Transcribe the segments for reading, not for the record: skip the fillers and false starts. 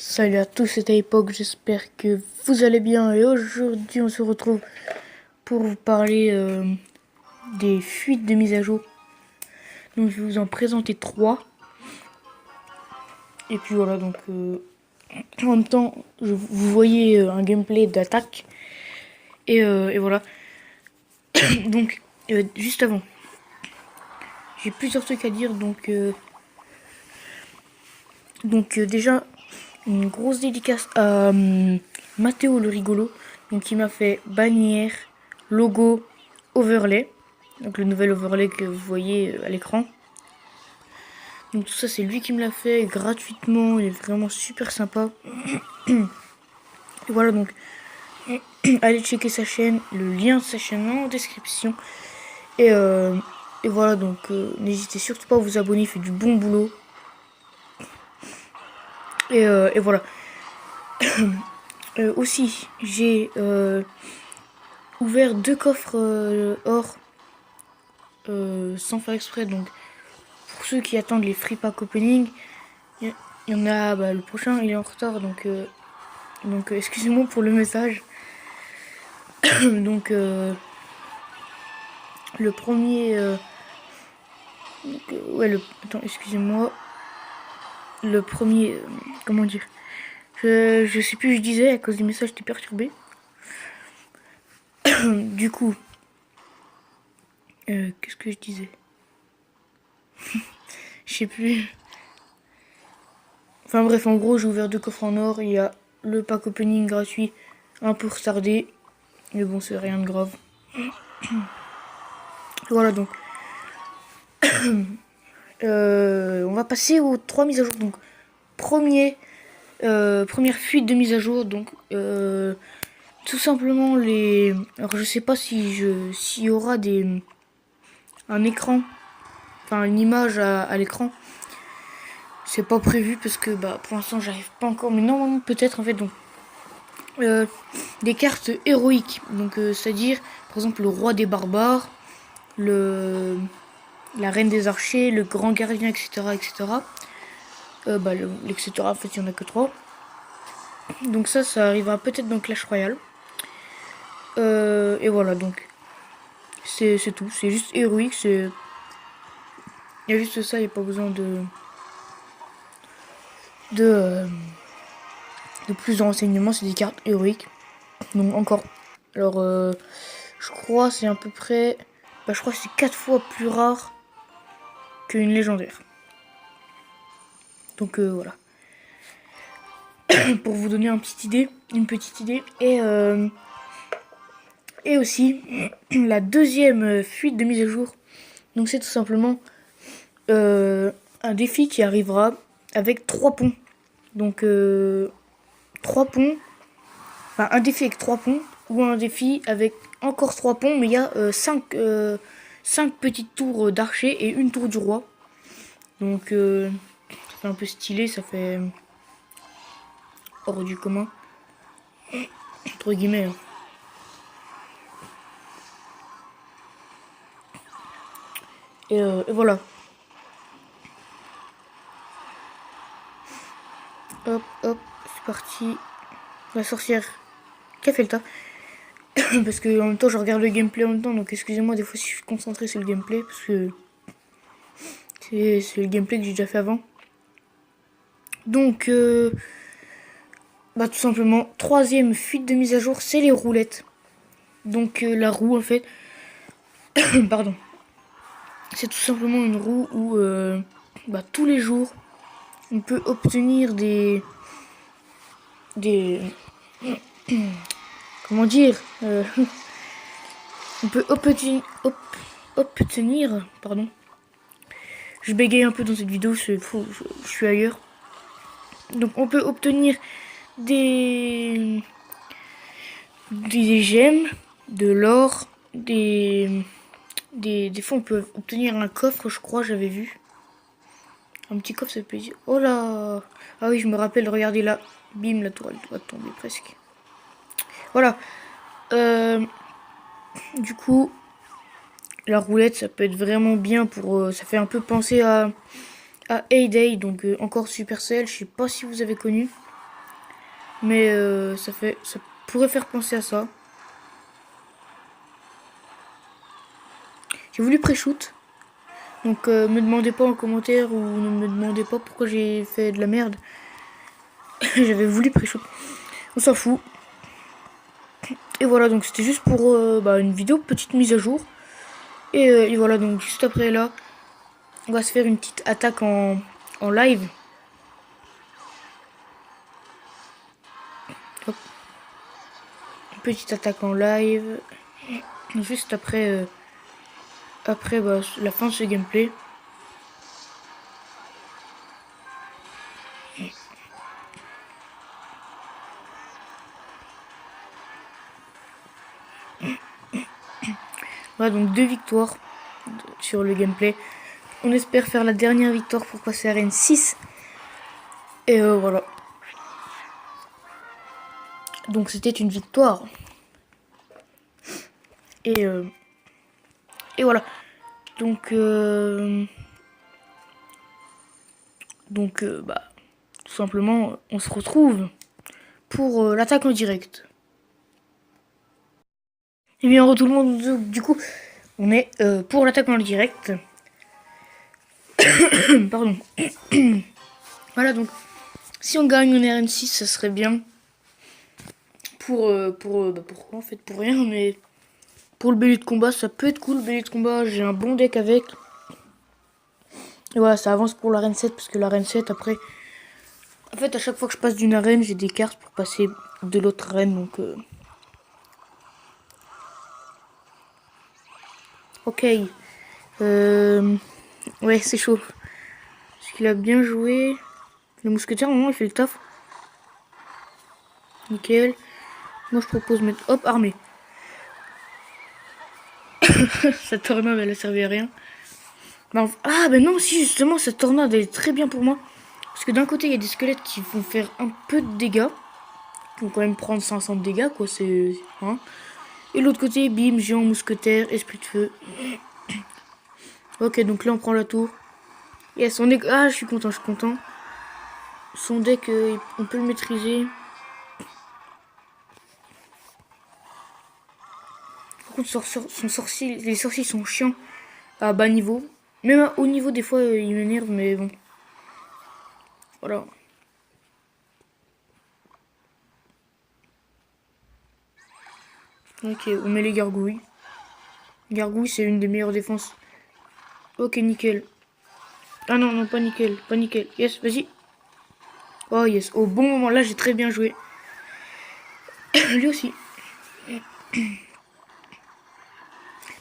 Salut à tous, c'était Époque, j'espère que vous allez bien et aujourd'hui on se retrouve pour vous parler des fuites de mise à jour. Donc je vais vous en présenter 3. Et puis voilà, donc en même temps vous voyez un gameplay d'attaque. Et voilà. Donc juste avant, j'ai plusieurs trucs à dire. Donc déjà, une grosse dédicace à Mathéo le rigolo, donc qui m'a fait bannière, logo, overlay, donc le nouvel overlay que vous voyez à l'écran. Donc tout ça c'est lui qui me l'a fait gratuitement, il est vraiment super sympa. Et voilà, donc allez checker sa chaîne, le lien de sa chaîne en description. Et voilà, donc n'hésitez surtout pas à vous abonner, il fait du bon boulot. Et voilà. Aussi, j'ai ouvert 2 coffres or sans faire exprès. Donc, pour ceux qui attendent les free pack opening, il y en a. Le prochain il est en retard, donc excusez-moi pour le message. Donc, le premier. Attends, excusez-moi. Le premier. Comment dire, je sais plus, je disais à cause du message, j'étais perturbé. Du coup, qu'est-ce que je disais? Je sais plus. Enfin bref, en gros, j'ai ouvert 2 coffres en or. Il y a le pack opening gratuit, un peu retardé. Mais bon, c'est rien de grave. Voilà, donc. On va passer aux 3 mises à jour. Donc, première fuite de mise à jour. Donc, tout simplement les. Alors, je sais pas s'il y aura un écran, enfin une image à l'écran. C'est pas prévu parce que pour l'instant j'arrive pas encore, mais normalement peut-être en fait. Donc des cartes héroïques, donc c'est-à-dire par exemple le roi des barbares, la reine des archers, le grand gardien, etc., etc. L'etc. En fait il y en a que 3. Donc ça arrivera peut-être dans Clash Royale. Et voilà, donc c'est tout, c'est juste héroïque. Il y a juste ça, il n'y a pas besoin de plus de renseignements. C'est des cartes héroïques. Donc encore, alors je crois c'est à peu près, je crois que c'est 4 fois plus rare qu'une légendaire. Donc voilà. Pour vous donner une petite idée. Et aussi la deuxième fuite de mise à jour. Donc c'est tout simplement un défi qui arrivera avec 3 ponts. Donc 3 ponts. Enfin un défi avec 3 ponts ou un défi avec encore 3 ponts, mais il y a 5 petites tours d'archer et une tour du roi. Donc ça fait un peu stylé, ça fait hors du commun, entre guillemets. Et voilà. Hop, hop, c'est parti. La sorcière qui a fait le tas. Parce que en même temps je regarde le gameplay en même temps, donc excusez-moi des fois si je suis concentré sur le gameplay, parce que c'est le gameplay que j'ai déjà fait avant. Donc tout simplement, troisième fuite de mise à jour, c'est les roulettes. Donc la roue en fait, pardon, c'est tout simplement une roue où tous les jours on peut obtenir des comment dire, on peut obtenir, pardon, je bégaye un peu dans cette vidéo, je suis ailleurs. Donc on peut obtenir des gemmes, de l'or, des fois on peut obtenir un coffre, je crois, j'avais vu. Un petit coffre, ça peut dire. Oh là. Ah oui, je me rappelle, regardez là. Bim, la tour, elle doit tomber presque. Voilà. Du coup, la roulette, ça peut être vraiment bien pour... ça fait un peu penser à Hay Day, donc encore Supercell. Je sais pas si vous avez connu. Mais ça pourrait faire penser à ça. J'ai voulu pré-shoot. Donc me demandez pas en commentaire ou ne me demandez pas pourquoi j'ai fait de la merde. J'avais voulu pré-shoot. On s'en fout. Et voilà, donc c'était juste pour une vidéo, petite mise à jour. Et voilà, donc juste après là, on va se faire une petite attaque en live. Hop. Une petite attaque en live. Juste après, la fin de ce gameplay. Voilà, donc 2 victoires sur le gameplay. On espère faire la dernière victoire pour passer à Arène 6. Et voilà. Donc c'était une victoire. Et voilà. Donc tout simplement, on se retrouve pour l'attaque en direct. Et bien, tout le monde, du coup, on est pour l'attaque en direct. Pardon. Voilà, donc, si on gagne une RN6, ça serait bien. Pourquoi en fait, pour rien, mais pour le bélier de combat, ça peut être cool. Le bélier de combat, j'ai un bon deck avec. Et voilà, ça avance pour l'arène 7, parce que l'arène 7, après... En fait, à chaque fois que je passe d'une arène, j'ai des cartes pour passer de l'autre arène, donc... Ok. Ouais, c'est chaud. Parce qu'il a bien joué. Le mousquetaire, au moment, il fait le taf. Nickel. Moi, je propose mettre... Hop, armée. Cette tornade, elle a servi à rien. Ah, ben non, si, justement, cette tornade, elle est très bien pour moi. Parce que d'un côté, il y a des squelettes qui vont faire un peu de dégâts. Qui vont quand même prendre 500 de dégâts, quoi. C'est... Hein. Et l'autre côté, bim, géant, mousquetaire, esprit de feu. Ok, donc là, on prend la tour. Yes, on est... Ah, je suis content, je suis content. Son deck, on peut le maîtriser. Par contre, son sorcier, les sorciers sont chiants à bas niveau. Même à haut niveau, des fois, ils m'énervent, mais bon. Voilà. Ok, on met les gargouilles. Gargouille, c'est une des meilleures défenses. Ok, nickel. Ah non, non, pas nickel, pas nickel. Yes, vas-y. Oh yes, au bon moment, là, j'ai très bien joué. Lui aussi.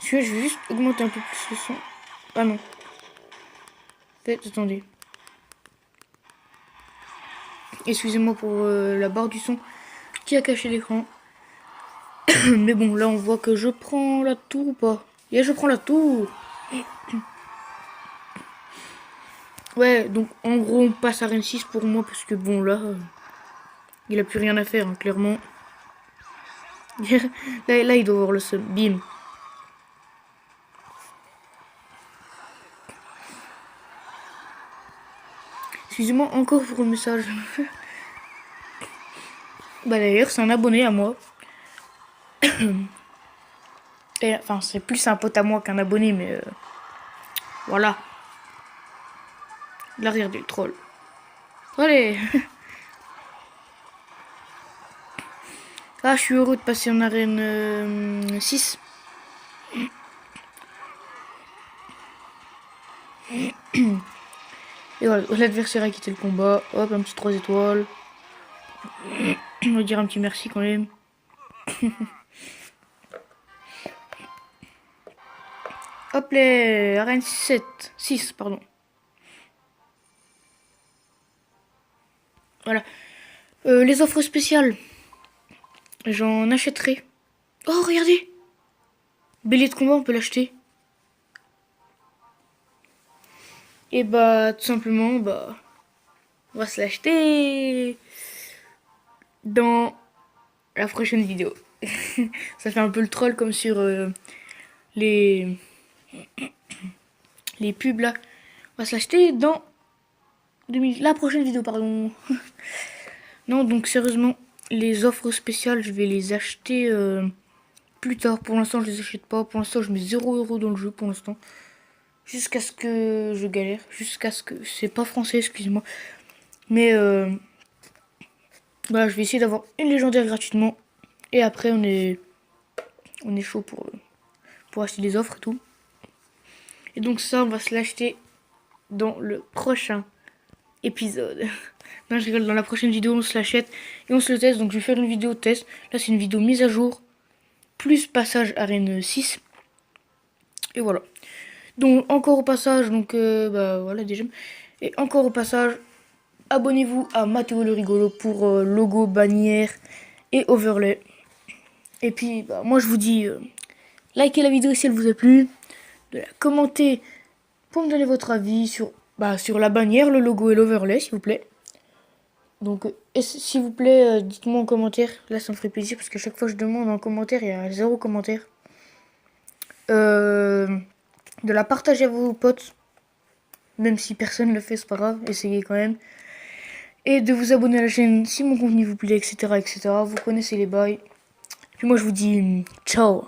Celui-là, je vais juste augmenter un peu plus le son. Ah non. Peut-être, attendez. Excusez-moi pour la barre du son qui a caché l'écran. Mais bon, là, on voit que je prends la tour ou pas. Yeah, je prends la tour. Ouais, donc en gros, on passe à Rennes 6 pour moi, parce que bon, là, il a plus rien à faire, hein, clairement. Là, il doit avoir le seum. Bim. Excusez-moi encore pour le message. Bah d'ailleurs, c'est un abonné à moi. Et, enfin, c'est plus un pote à moi qu'un abonné, mais voilà. L'arrière du troll. Allez. Ah, je suis heureux de passer en arène 6. Et voilà, l'adversaire a quitté le combat. Hop, un petit 3 étoiles. On va dire un petit merci quand même. Hop les arène 6, pardon. Voilà. Les offres spéciales. J'en achèterai. Oh, regardez. Bélier de combat, on peut l'acheter. Et bah, tout simplement, bah, on va se l'acheter dans la prochaine vidéo. Ça fait un peu le troll comme sur les pubs là. On va se l'acheter dans la prochaine vidéo, pardon. Non, donc sérieusement, les offres spéciales, je vais les acheter plus tard. Pour l'instant, je les achète pas. Pour l'instant, je mets 0 € dans le jeu pour l'instant. Jusqu'à ce que je galère. Jusqu'à ce que... C'est pas français, excusez-moi. Mais voilà, je vais essayer d'avoir une légendaire gratuitement. Et après, on est chaud pour acheter des offres et tout. Et donc ça, on va se l'acheter dans le prochain épisode. Non, je rigole, dans la prochaine vidéo, on se l'achète et on se le teste. Donc je vais faire une vidéo test. Là, c'est une vidéo mise à jour. Plus passage arène 6. Et voilà. Donc encore au passage, donc bah voilà déjà. Et encore au passage, abonnez-vous à Mathéo le rigolo pour logo, bannière et overlay. Et puis bah, moi je vous dis, likez la vidéo si elle vous a plu, de la commenter pour me donner votre avis sur la bannière, le logo et l'overlay s'il vous plaît. Donc s'il vous plaît, dites-moi en commentaire, là ça me ferait plaisir parce qu'à chaque fois que je demande en commentaire, il y a 0 commentaire. De la partager à vos potes, même si personne ne le fait, c'est pas grave, essayez quand même. Et de vous abonner à la chaîne si mon contenu vous plaît, etc. etc. Vous connaissez les bails. Puis moi je vous dis ciao.